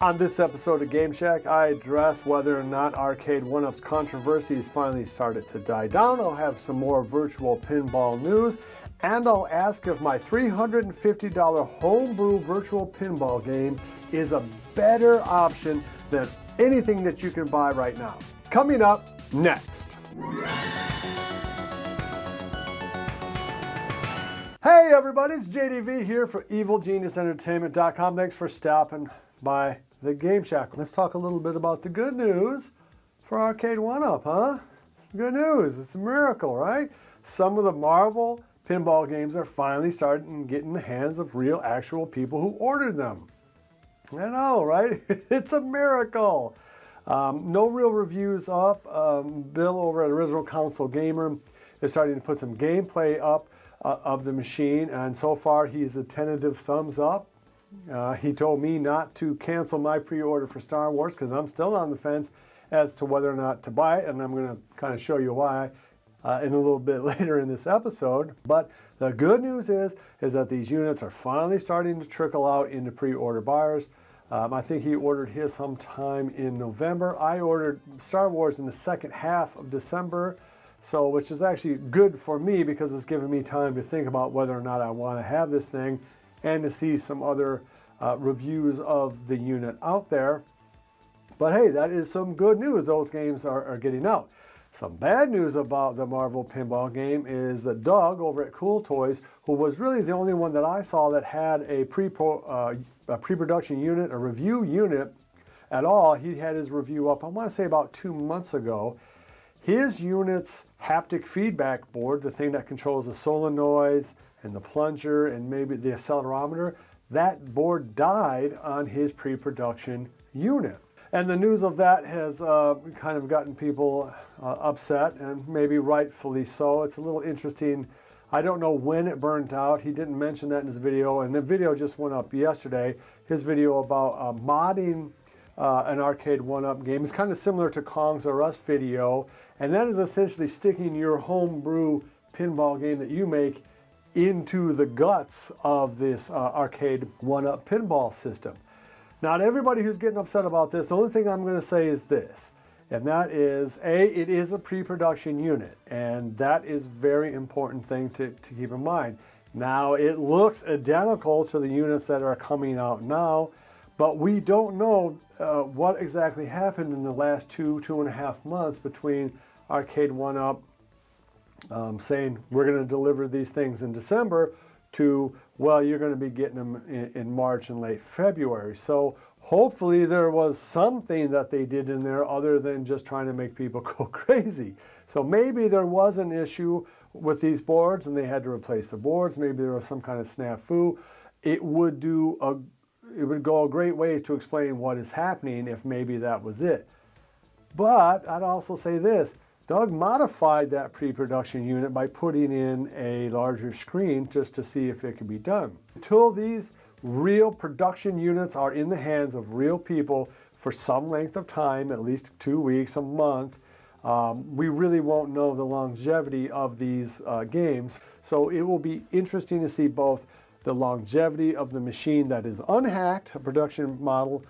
On this episode of Game Shack, I address whether or not Arcade1up's controversy has finally started to die down. I'll have some more virtual pinball news, and I'll ask if my $350 homebrew virtual pinball game is a better option than anything that you can buy right now. Coming up next. Hey everybody, it's JDV here for EvilGeniusEntertainment.com. Thanks for stopping by the Game Shack. Let's talk a little bit about the good news for Arcade1up, huh? Good news, it's a miracle, right? Some of the Marvel pinball games are finally starting to get in the hands of real, actual people who ordered them. I know, right? It's a miracle. No real reviews up. Bill over at Original Console Gamer is starting to put some gameplay up of the machine, and so far he's a tentative thumbs up. He told me not to cancel my pre-order for Star Wars because I'm still on the fence as to whether or not to buy it, and I'm going to kind of show you why in a little bit later in this episode. But the good news is that these units are finally starting to trickle out into pre-order buyers. I think he ordered his sometime in November. I ordered Star Wars in the second half of December, so which is actually good for me because it's giving me time to think about whether or not I want to have this thing and to see some other reviews of the unit out there. But hey, that is some good news. Those games are getting out. Some bad news about the Marvel pinball game is that Doug over at Cool Toys, who was really the only one that I saw that had a pre-production unit, a review unit at all. He had his review up, I want to say about 2 months ago. His unit's haptic feedback board, the thing that controls the solenoids and the plunger and maybe the accelerometer, that board died on his pre-production unit. And the news of that has kind of gotten people upset, and maybe rightfully so. It's a little interesting. I don't know when it burnt out. He didn't mention that in his video, and the video just went up yesterday. His video about modding an Arcade1up game is kind of similar to Kong's or Us video, and that is essentially sticking your homebrew pinball game that you make into the guts of this Arcade1up pinball system. Not everybody who's getting upset about this, the only thing I'm going to say is this, and that is, it is a pre-production unit, and that is a very important thing to keep in mind. Now, it looks identical to the units that are coming out now, but we don't know what exactly happened in the last two and a half months between Arcade1up saying we're going to deliver these things in December to, well, you're going to be getting them in March and late February. So hopefully there was something that they did in there other than just trying to make people go crazy. So maybe there was an issue with these boards and they had to replace the boards. Maybe there was some kind of snafu. It would go a great way to explain what is happening if maybe that was it. But I'd also say this, Doug modified that pre-production unit by putting in a larger screen just to see if it could be done. Until these real production units are in the hands of real people for some length of time, at least 2 weeks, a month, we really won't know the longevity of these games. So it will be interesting to see both the longevity of the machine that is unhacked, a production model,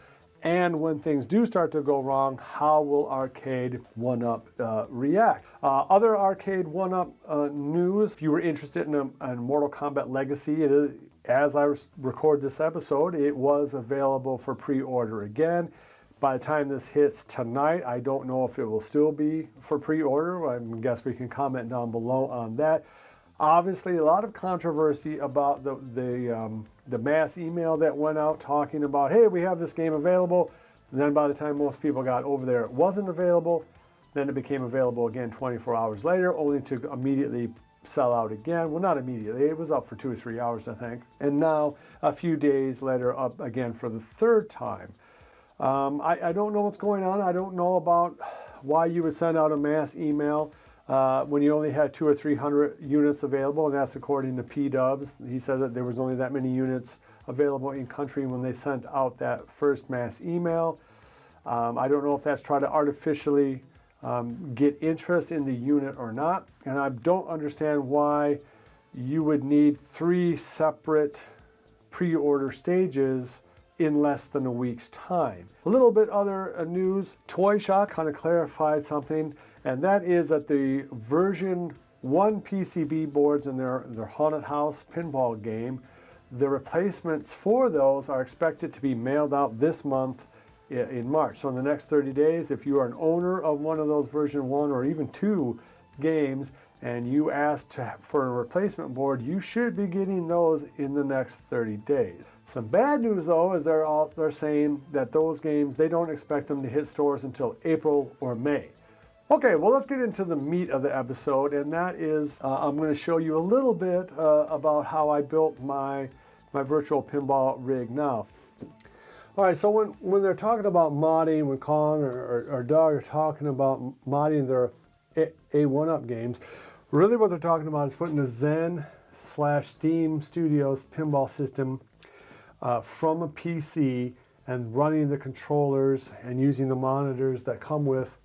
and when things do start to go wrong, how will Arcade1up react? Other Arcade1up news, if you were interested in Mortal Kombat Legacy, as I record this episode, it was available for pre-order again. By the time this hits tonight, I don't know if it will still be for pre-order. I guess we can comment down below on that. Obviously, a lot of controversy about the mass email that went out talking about, hey, we have this game available. And then by the time most people got over there, it wasn't available. Then it became available again 24 hours later, only to immediately sell out again. Well, not immediately. It was up for 2 or 3 hours, I think. And now, a few days later, up again for the third time. I don't know what's going on. I don't know about why you would send out a mass email when you only had 200 or 300 units available, and that's according to P-Dubs. He said that there was only that many units available in country when they sent out that first mass email. I don't know if that's trying to artificially get interest in the unit or not, and I don't understand why you would need 3 separate pre-order stages in less than a week's time. A little bit other news, Toy Shop kind of clarified something, and that is that the version 1 PCB boards in their Haunted House pinball game, the replacements for those are expected to be mailed out this month in March. So in the next 30 days, if you are an owner of one of those version 1 or even 2 games and you ask for a replacement board, you should be getting those in the next 30 days. Some bad news though is they're saying that those games, they don't expect them to hit stores until April or May. Okay, well, let's get into the meat of the episode, and that is I'm going to show you a little bit about how I built my virtual pinball rig now. All right, so when they're talking about modding, when Kong or Doug are talking about modding their A1up games, really what they're talking about is putting the Zen/Steam Studios pinball system from a PC and running the controllers and using the monitors that come with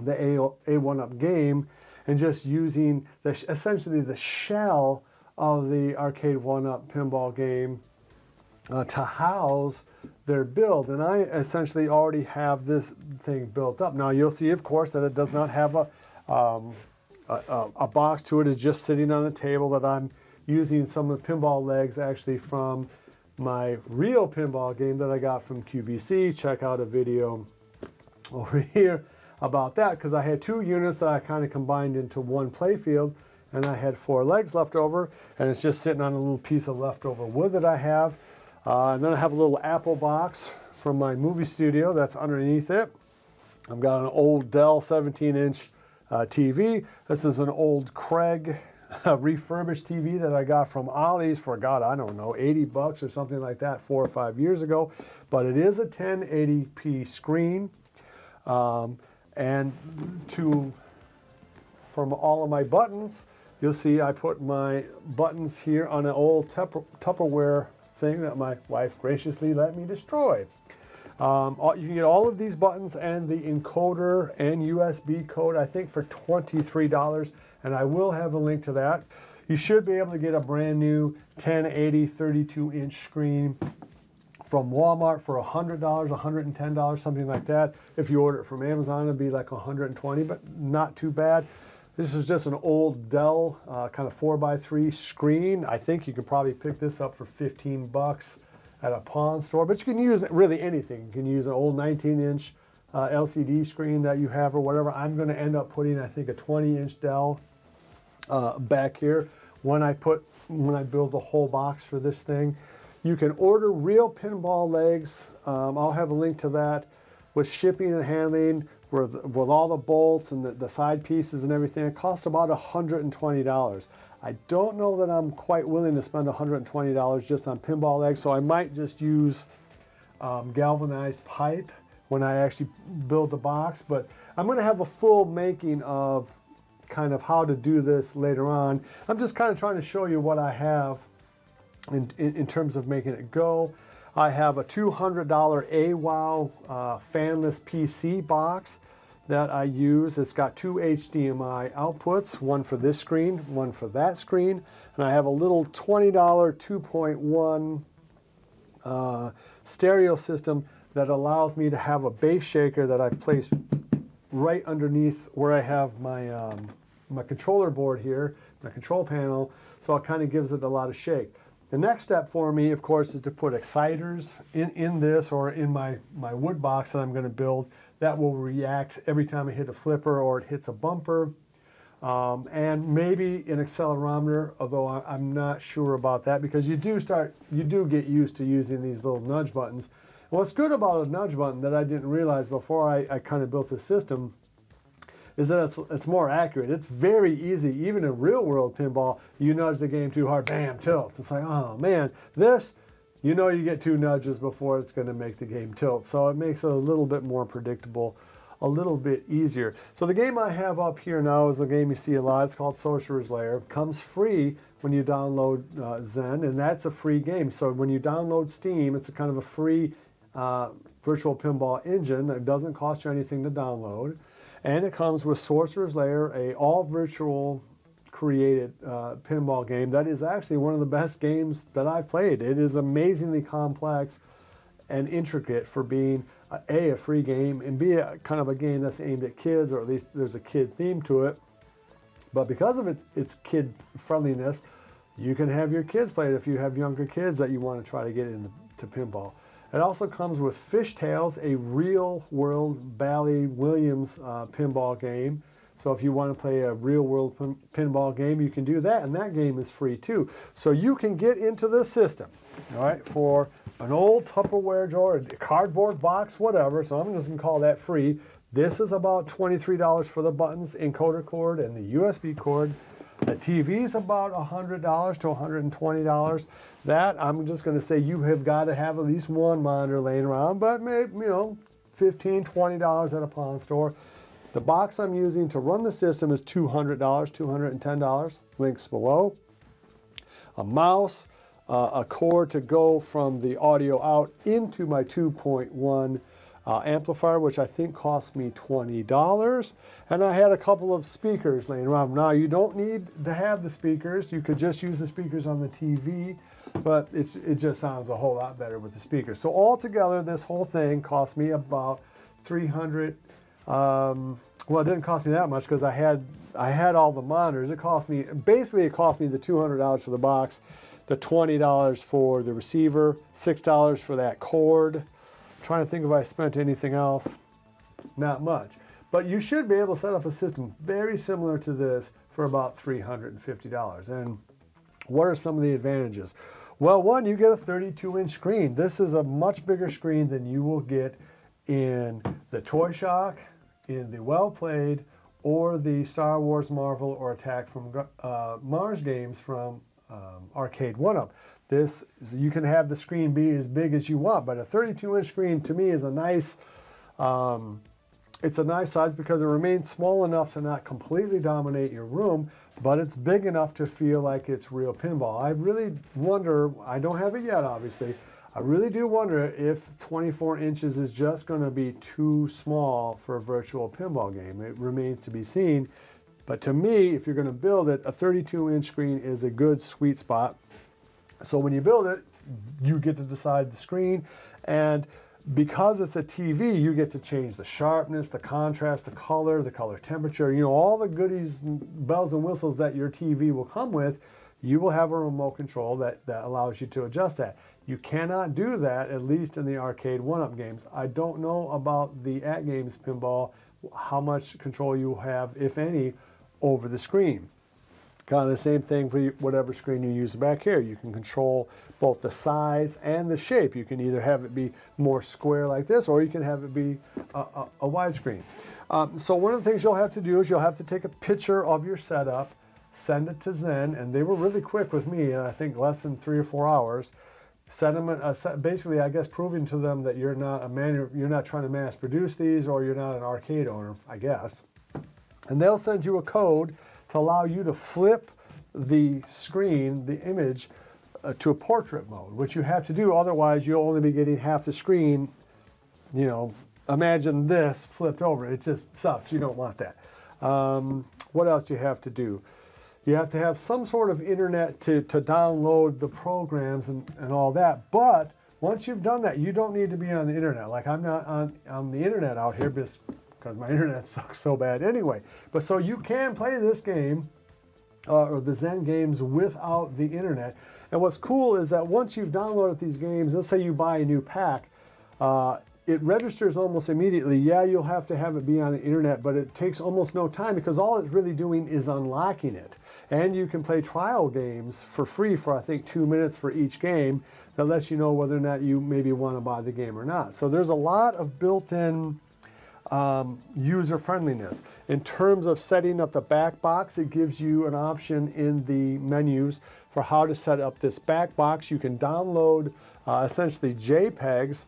the A1up game, and just using essentially the shell of the Arcade1up pinball game to house their build. And I essentially already have this thing built up. Now you'll see, of course, that it does not have a box to it. It's just sitting on a table that I'm using some of the pinball legs actually from my real pinball game that I got from QVC. Check out a video over here about that, because I had 2 units that I kind of combined into one playfield, and I had 4 legs left over, and it's just sitting on a little piece of leftover wood that I have. And then I have a little Apple box from my movie studio that's underneath it. I've got an old Dell 17-inch TV. This is an old Craig refurbished TV that I got from Ollie's for, God, I don't know, 80 bucks or something like that 4 or 5 years ago. But it is a 1080p screen. And from all of my buttons, you'll see I put my buttons here on an old Tupperware thing that my wife graciously let me destroy. You can get all of these buttons and the encoder and USB code, I think, for $23, and I will have a link to that. You should be able to get a brand new 1080 32-inch screen from Walmart for $100, $110, something like that. If you order it from Amazon, it'd be like $120, but not too bad. This is just an old Dell kind of 4x3 screen. I think you could probably pick this up for 15 bucks at a pawn store, but you can use really anything. You can use an old 19-inch LCD screen that you have or whatever. I'm going to end up putting, I think, a 20-inch Dell back here when I build the whole box for this thing. You can order real pinball legs. I'll have a link to that with shipping and handling, with all the bolts and the side pieces and everything. It costs about $120. I don't know that I'm quite willing to spend $120 just on pinball legs, so I might just use galvanized pipe when I actually build the box. But I'm going to have a full making of kind of how to do this later on. I'm just kind of trying to show you what I have in terms of making it go. I have a $200 AWOW fanless PC box that I use. It's got 2 HDMI outputs, one for this screen, one for that screen, and I have a little $20 2.1 stereo system that allows me to have a bass shaker that I've placed right underneath where I have my my controller board here, my control panel, so it kind of gives it a lot of shake. The next step for me, of course, is to put exciters in this or in my wood box that I'm going to build that will react every time I hit a flipper or it hits a bumper. And maybe an accelerometer, although I'm not sure about that, because you do get used to using these little nudge buttons. And what's good about a nudge button that I didn't realize before I kind of built the system is that it's more accurate. It's very easy. Even in real world pinball, you nudge the game too hard, bam, tilt. It's like, oh man, this, you know, you get 2 nudges before it's going to make the game tilt. So it makes it a little bit more predictable, a little bit easier. So the game I have up here now is a game you see a lot. It's called Sorcerer's Lair. It comes free when you download Zen, and that's a free game. So when you download Steam, it's a kind of a free virtual pinball engine that doesn't cost you anything to download. And it comes with Sorcerer's Lair, a all virtual created pinball game that is actually one of the best games that I've played. It is amazingly complex. and intricate for being A, a free game, and B, kind of a game that's aimed at kids, or at least there's a kid theme to it. But because of its kid friendliness, you can have your kids play it if you have younger kids that you want to try to get into pinball. It also comes with Fishtails, a real world Bally Williams pinball game. So if you want to play a real world pinball game, you can do that, and that game is free too. So you can get into this system, all right, for an old Tupperware drawer, a cardboard box, whatever. So I'm just going to call that free. This is about $23 for the buttons, encoder cord, and the USB cord. The TV is about $100 to $120. That, I'm just going to say, you have got to have at least one monitor laying around, but maybe, you know, $15, $20 at a pawn store. The box I'm using to run the system is $200, $210. Links below. A mouse, a cord to go from the audio out into my 2.1 amplifier, which I think cost me $20. And I had a couple of speakers laying around. Now, you don't need to have the speakers. You could just use the speakers on the TV, but it just sounds a whole lot better with the speakers. So altogether, this whole thing cost me about $300. Well, it didn't cost me that much because I had all the monitors. It cost me the $200 for the box, the $20 for the receiver, $6 for that cord. Trying to think if I spent anything else. Not much. But you should be able to set up a system very similar to this for about $350. And what are some of the advantages? Well, one, you get a 32-inch screen. This is a much bigger screen than you will get in the Toy Shock, in the Well Played, or the Star Wars, Marvel, or Attack from Mars games from Arcade1up. This, you can have the screen be as big as you want, but a 32-inch screen to me is a nice, it's a nice size because it remains small enough to not completely dominate your room, but it's big enough to feel like it's real pinball. I really wonder, I don't have it yet obviously, I really do wonder if 24 inches is just going to be too small for a virtual pinball game. It remains to be seen, but to me, if you're going to build it, a 32-inch screen is a good sweet spot. So when you build it, you get to decide the screen, and because it's a TV, you get to change the sharpness, the contrast, the color temperature, you know, all the goodies, and bells and whistles that your TV will come with. You will have a remote control that allows you to adjust that. You cannot do that, at least in the Arcade1up games. I don't know about the AtGames pinball, how much control you have, if any, over the screen. Kind of the same thing for whatever screen you use back here. You can control both the size and the shape. You can either have it be more square like this, or you can have it be a widescreen. So one of the things you'll have to do is you'll have to take a picture of your setup, send it to Zen, and they were really quick with me, I think less than 3 or 4 hours. Send them basically, I guess, proving to them that you're not trying to mass produce these, or you're not an arcade owner, I guess. And they'll send you a code to allow you to flip the screen, the image, to a portrait mode, which you have to do, otherwise you'll only be getting half the screen. You know, imagine this flipped over. It just sucks. You don't want that. What else do you have to do? You have to have some sort of internet to download the programs and all that, but once you've done that, you don't need to be on the internet. Like, I'm not on the internet out here because my internet sucks so bad anyway. But so you can play this game, or the Zen games, without the internet. And what's cool is that once you've downloaded these games, let's say you buy a new pack, it registers almost immediately. Yeah, you'll have to have it be on the internet, but it takes almost no time because all it's really doing is unlocking it. And you can play trial games for free for, I think, 2 minutes for each game that lets you know whether or not you maybe want to buy the game or not. So there's a lot of built-in user friendliness. In terms of setting up the back box, it gives you an option in the menus for how to set up this back box. You can download essentially JPEGs,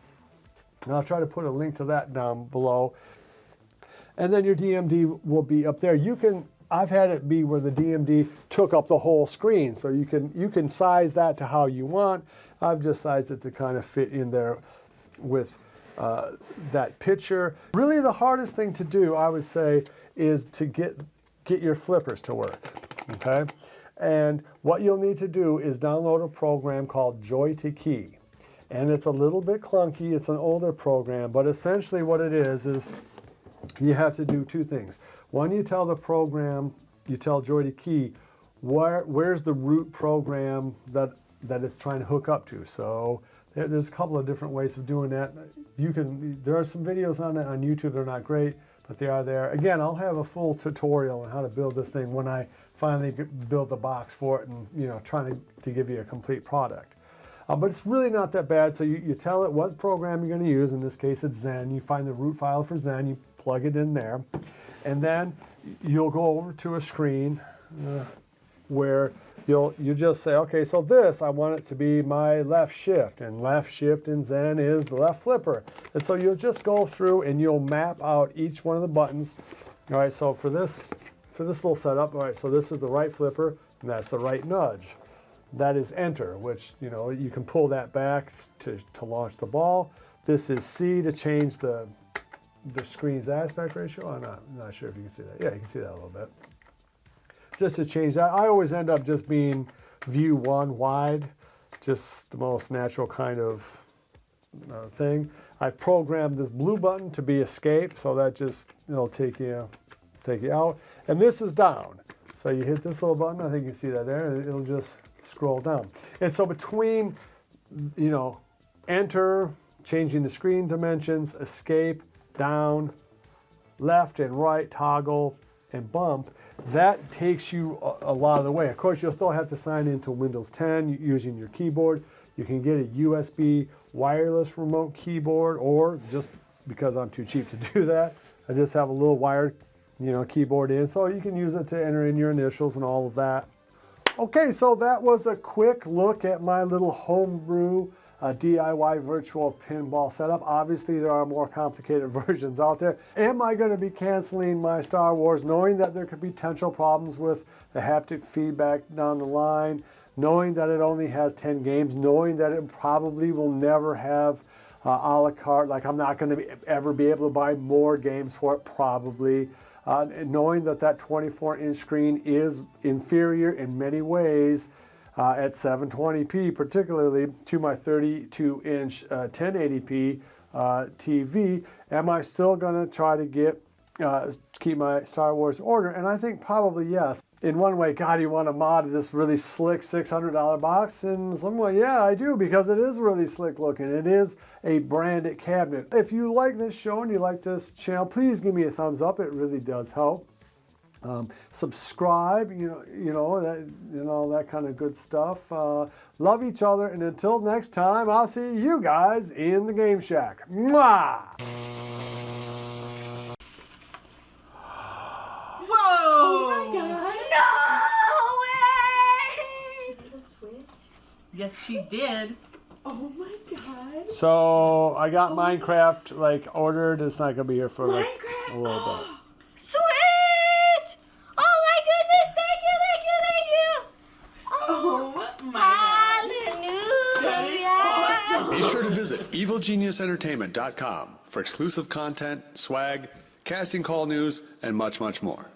and I'll try to put a link to that down below. And then your DMD will be up there. I've had it be where the DMD took up the whole screen, so you can size that to how you want. I've just sized it to kind of fit in there with that picture. Really the hardest thing to do, I would say, is to get your flippers to work, okay? And what you'll need to do is download a program called Joy to Key. and it's a little bit clunky. It's an older program, but essentially what it is you have to do two things. One, you tell the program, you tell Joy to key, where's the root program that it's trying to hook up to. So there's a couple of different ways of doing that. There are some videos on it on YouTube. They're not great, but they are there. Again, I'll have a full tutorial on how to build this thing when I finally build the box for it, and trying to give you a complete product. But it's really not that bad. So you tell it what program you're going to use. In this case, it's Zen. You find the root file for Zen. You plug it in there, and then you'll go over to a screen where you just say, okay, so this, I want it to be my left shift, and left shift in Zen is the left flipper. And so you'll just go through and you'll map out each one of the buttons. All right, so for this little setup, all right, so this is the right flipper, and that's the right nudge. That is enter, which, you can pull that back to launch the ball. This is C to change the screen's aspect ratio. I'm not sure if you can see that. Yeah, you can see that a little bit. Just to change that, I always end up just being view 1 wide, just the most natural kind of thing. I've programmed this blue button to be escape, so that just take you out. And this is down, so you hit this little button. I think you see that there, and it'll just scroll down. And so between enter, changing the screen dimensions, escape, down, left and right, toggle, and bump, that takes you a lot of the way. Of course, you'll still have to sign into Windows 10 using your keyboard. You can get a USB wireless remote keyboard, or just because I'm too cheap to do that, I just have a little wired keyboard in, so you can use it to enter in your initials and all of that. Okay, so that was a quick look at my little homebrew DIY virtual pinball setup. Obviously, there are more complicated versions out there. Am I going to be canceling my Star Wars, knowing that there could be potential problems with the haptic feedback down the line, knowing that it only has 10 games, knowing that it probably will never have a la carte, like I'm not going to ever be able to buy more games for it, probably. Knowing that 24-inch screen is inferior in many ways at 720p, particularly to my 32-inch 1080p TV, am I still going to try to keep my Star Wars order? And I think probably yes. In one way, God, you want to mod this really slick $600 box? In some way, yeah, I do, because it is really slick looking. It is a branded cabinet. If you like this show and you like this channel, please give me a thumbs up. It really does help. Subscribe, that kind of good stuff. Love each other, and until next time, I'll see you guys in the Game Shack. Mwah! Yes, she did. Oh my god. So I got Minecraft ordered. It's not gonna be here for a little bit. Sweet! Oh my goodness! Thank you! Oh my god! Be sure to visit evilgeniusentertainment.com for exclusive content, swag, casting call news, and much, much more.